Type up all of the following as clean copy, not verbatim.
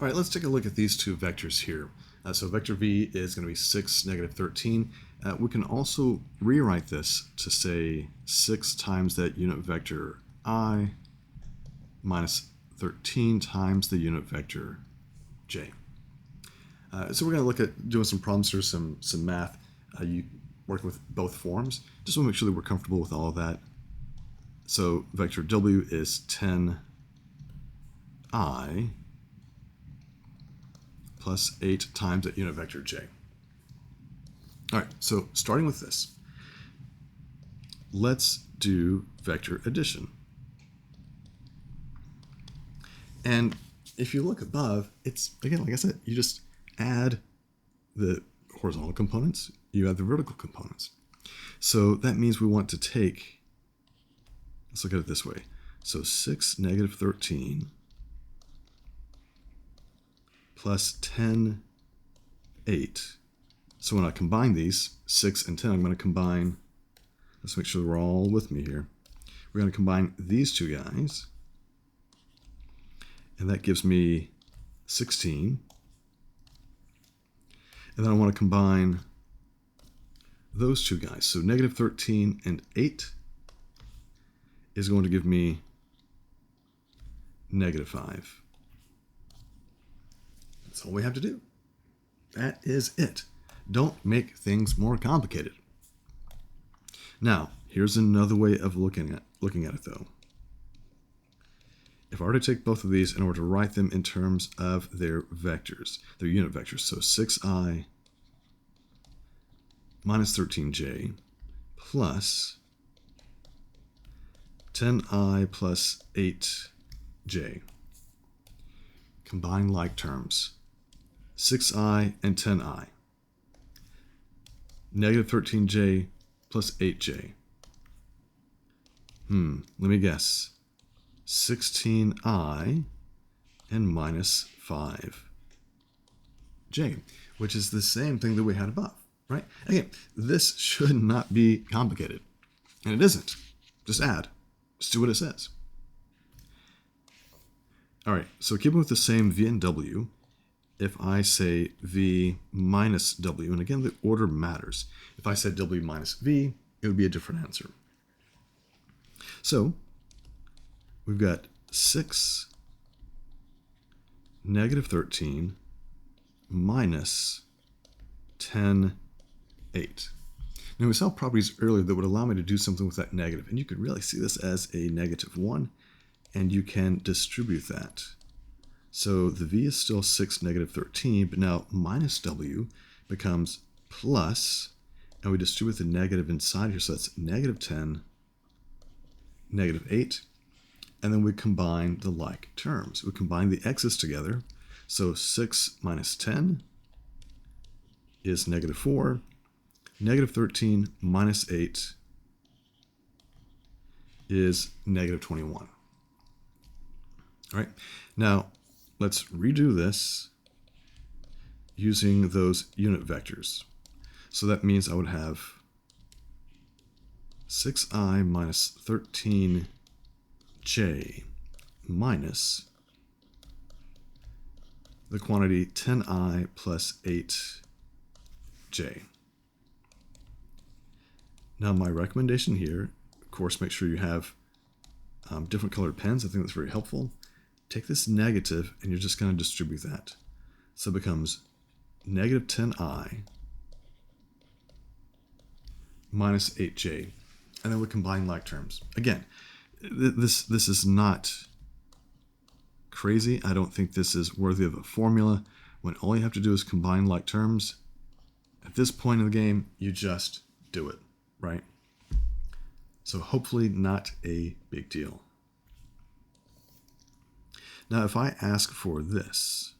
All right, let's take a look at these two vectors here. So vector v is going to be 6, negative 13. We can also rewrite this to say 6 times that unit vector I minus 13 times the unit vector j. So we're going to look at doing some problems here, some math. You work with both forms. Just want to make sure that we're comfortable with all of that. So vector w is 10I plus 8 times that unit vector j. All right, so starting with this, let's do vector addition. And if you look above, it's, again, like I said, you just add the horizontal components, you add the vertical components. So that means we want to take, let's look at it this way. So 6, negative 13 plus 10, 8. So when I combine these, 6 and 10, I'm going to combine, let's make sure we're all with me here. We're going to combine these two guys, and that gives me 16. And then I want to combine those two guys. So negative 13 and 8 is going to give me negative 5. That's all we have to do. That is it. Don't make things more complicated. Now, here's another way of looking at it though. If I were to take both of these and I were to write them in terms of their vectors, their unit vectors, so 6i minus 13j plus 10i plus 8j. Combine like terms. 6i and 10i. Negative 13j plus 8j. Let me guess. 16i and minus 5j, which is the same thing that we had above, right? Again, this should not be complicated, and it isn't. Just add. Just do what it says. All right, so keeping with the same v and w, if I say v minus w, and again, the order matters. If I said w minus v, it would be a different answer. So we've got 6, negative 13, minus 10, 8. Now we saw properties earlier that would allow me to do something with that negative, and you could really see this as a negative 1, and you can distribute that. So the v is still 6, negative 13, but now minus w becomes plus, and we distribute the negative inside here, so that's negative 10, negative 8, and then we combine the like terms. We combine the x's together, so 6 minus 10 is negative 4, negative 13 minus 8 is negative 21. All right, now let's redo this using those unit vectors. So that means I would have 6i minus 13j minus the quantity 10i plus 8j. Now my recommendation here, of course, make sure you have different colored pens. I think that's very helpful. Take this negative and you're just going to distribute that. So it becomes negative 10i minus 8j. And then we combine like terms. Again, this is not crazy. I don't think this is worthy of a formula. When all you have to do is combine like terms, at this point in the game, you just do it, right? So hopefully not a big deal. Now, if I ask for this,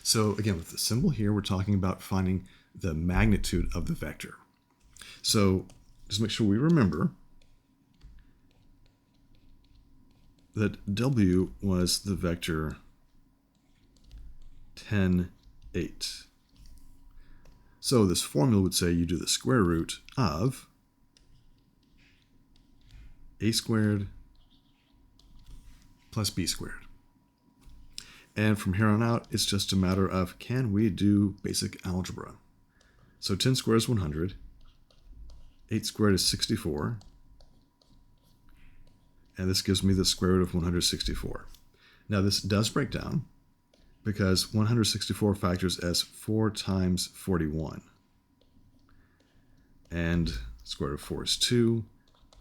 so again, with the symbol here, we're talking about finding the magnitude of the vector. So just make sure we remember that w was the vector 10, 8. So this formula would say you do the square root of a squared plus b squared. And from here on out, it's just a matter of, can we do basic algebra? So 10 squared is 100. 8 squared is 64. And this gives me the square root of 164. Now this does break down because 164 factors as 4 times 41. And square root of 4 is 2.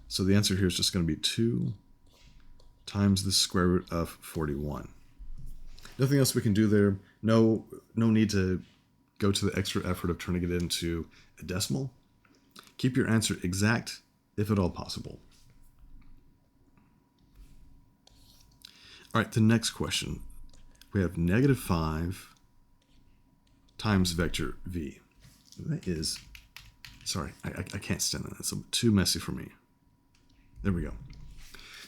So the answer here is just going to be 2 times the square root of 41. Nothing else we can do there. No need to go to the extra effort of turning it into a decimal. Keep your answer exact, if at all possible. All right, the next question. We have -5 times vector v. That is, sorry, I can't stand that. It's too messy for me. There we go.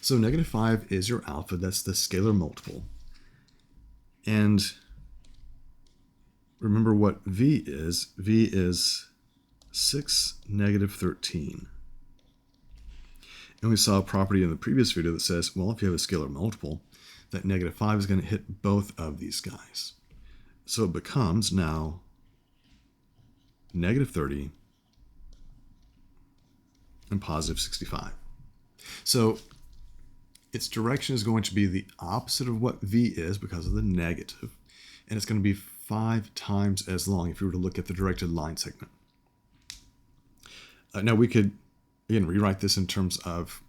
So -5 is your alpha. That's the scalar multiple. And remember what v is. V is 6, -13. And we saw a property in the previous video that says, well, if you have a scalar multiple, that -5 is going to hit both of these guys. So it becomes now -30 and +65. So its direction is going to be the opposite of what v is because of the negative. And it's going to be 5 times as long if you were to look at the directed line segment. Now we could, again, rewrite this in terms of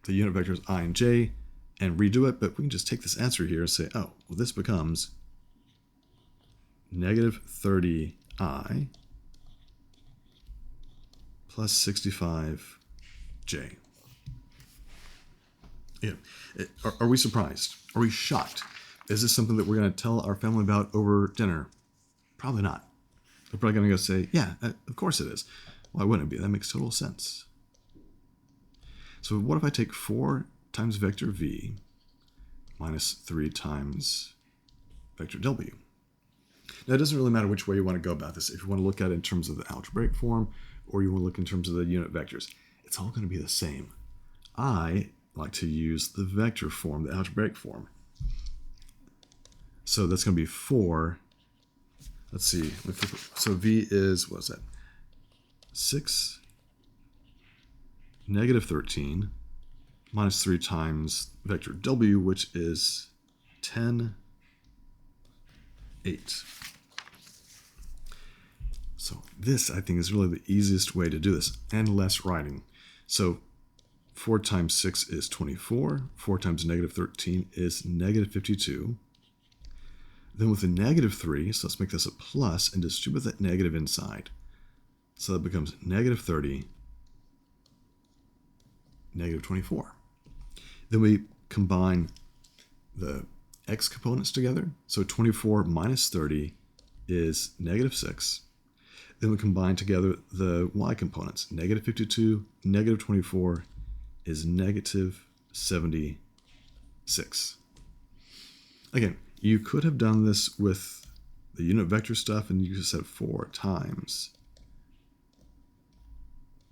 the unit vectors I and j and redo it, but we can just take this answer here and say, oh, well, this becomes -30i plus 65j. Yeah. Are we surprised? Are we shocked? Is this something that we're going to tell our family about over dinner? Probably not. They're probably going to go say, yeah, of course it is. Why wouldn't it be? That makes total sense. So what if I take 4 times vector v minus 3 times vector w? Now, it doesn't really matter which way you want to go about this. If you want to look at it in terms of the algebraic form or you want to look in terms of the unit vectors, it's all going to be the same. I like to use the vector form, the algebraic form. So that's going to be 4. Let's see. So v is, what is that? 6 -13 minus 3 times vector w, which is 10, 8. So this, I think, is really the easiest way to do this, and less writing. So 4 times 6 is 24. 4 times -13 is -52. Then with a -3, so let's make this a plus and distribute that negative inside. So that becomes -30, -24. Then we combine the x components together. So 24 minus 30 is -6. Then we combine together the y components. -52, -24 is -76. Again, you could have done this with the unit vector stuff, and you just said 4 times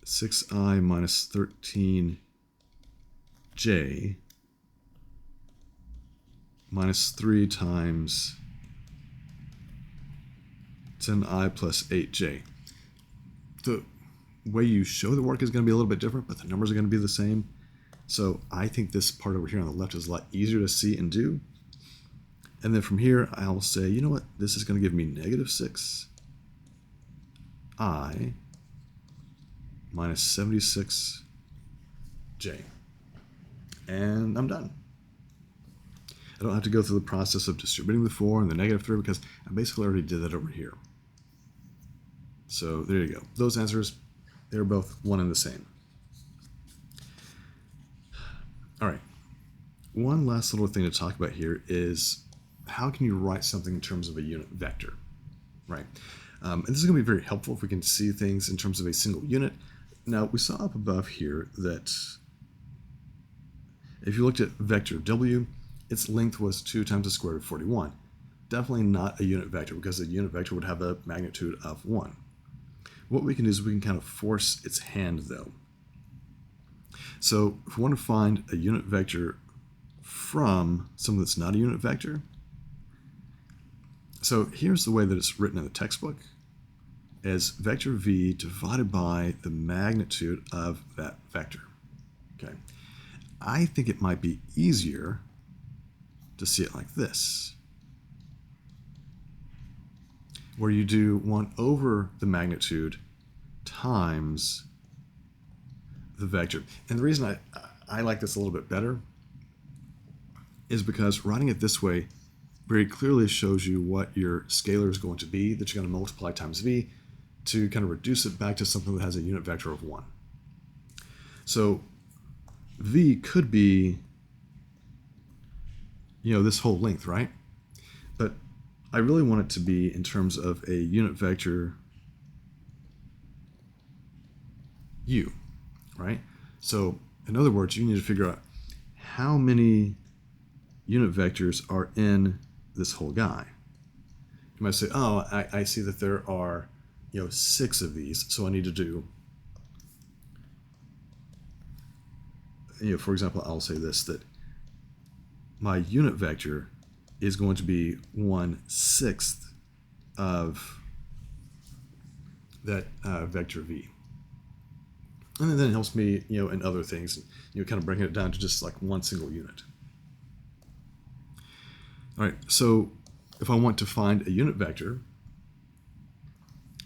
6i minus 13j minus 3 times 10i plus 8j. The way you show the work is going to be a little bit different, but the numbers are going to be the same. So I think this part over here on the left is a lot easier to see and do. And then from here, I'll say, you know what? This is going to give me -6i minus 76j. And I'm done. I don't have to go through the process of distributing the 4 and the -3 because I basically already did that over here. So there you go. Those answers, they're both one and the same. All right. One last little thing to talk about here is how can you write something in terms of a unit vector, right? And this is going to be very helpful if we can see things in terms of a single unit. Now, we saw up above here that if you looked at vector w, its length was 2 times the square root of 41. Definitely not a unit vector because a unit vector would have a magnitude of 1. What we can do is we can kind of force its hand, though. So if we want to find a unit vector from something that's not a unit vector. So here's the way that it's written in the textbook, as vector v divided by the magnitude of that vector. Okay, I think it might be easier to see it like this, where you do 1 over the magnitude times the vector. And the reason I like this a little bit better is because writing it this way very clearly shows you what your scalar is going to be that you're going to multiply times v to kind of reduce it back to something that has a unit vector of 1. So v could be, this whole length, right? But I really want it to be in terms of a unit vector u, right? So in other words, you need to figure out how many unit vectors are in this whole guy. You might say, oh, I see that there are 6 of these, so I need to do, for example, I'll say this, that my unit vector is going to be 1/6 of that vector v. And then it helps me, in other things, kind of bringing it down to just like one single unit. All right, so if I want to find a unit vector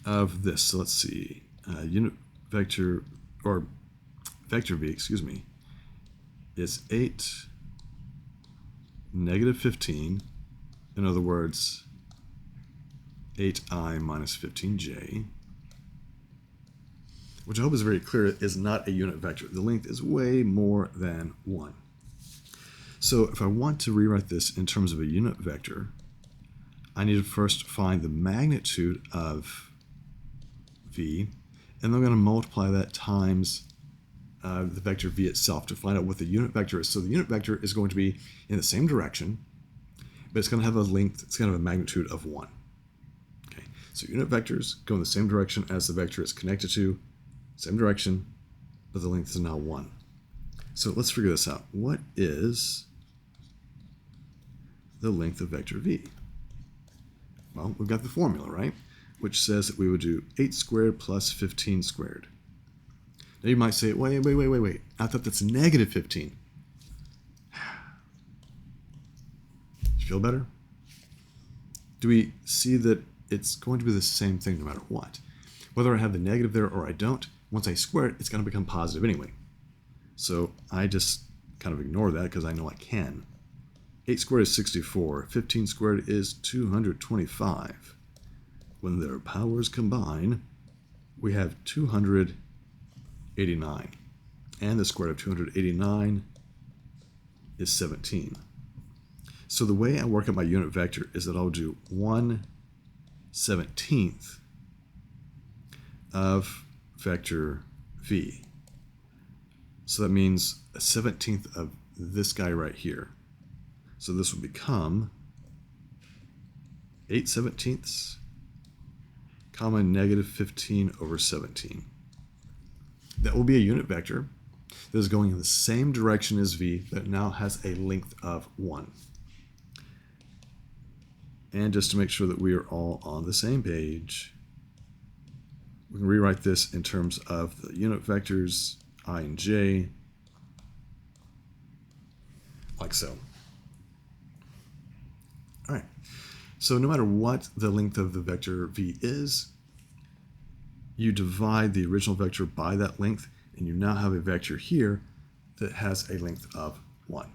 of this, so let's see, unit vector, or vector v, excuse me, is 8, -15, in other words, 8i minus 15j, which I hope is very clear is not a unit vector. The length is way more than 1. So if I want to rewrite this in terms of a unit vector, I need to first find the magnitude of v, and then I'm going to multiply that times the vector v itself to find out what the unit vector is. So the unit vector is going to be in the same direction, but it's going to have a length, it's going to have a magnitude of 1. Okay, so unit vectors go in the same direction as the vector it's connected to, same direction, but the length is now 1. So let's figure this out. What is the length of vector v? Well, we've got the formula, right? Which says that we would do 8 squared plus 15 squared. Now you might say, wait. I thought that's -15. You feel better? Do we see that it's going to be the same thing no matter what? Whether I have the negative there or I don't, once I square it, it's going to become positive anyway. So I just kind of ignore that because I know I can. 8 squared is 64. 15 squared is 225. When their powers combine, we have 289. And the square root of 289 is 17. So the way I work out my unit vector is that I'll do 1/17 of vector v. So that means a 17th of this guy right here. So this will become 8/17 comma -15 over 17. That will be a unit vector that is going in the same direction as v, but now has a length of 1. And just to make sure that we are all on the same page, we can rewrite this in terms of the unit vectors I and j, like so. All right, so no matter what the length of the vector v is, you divide the original vector by that length, and you now have a vector here that has a length of 1.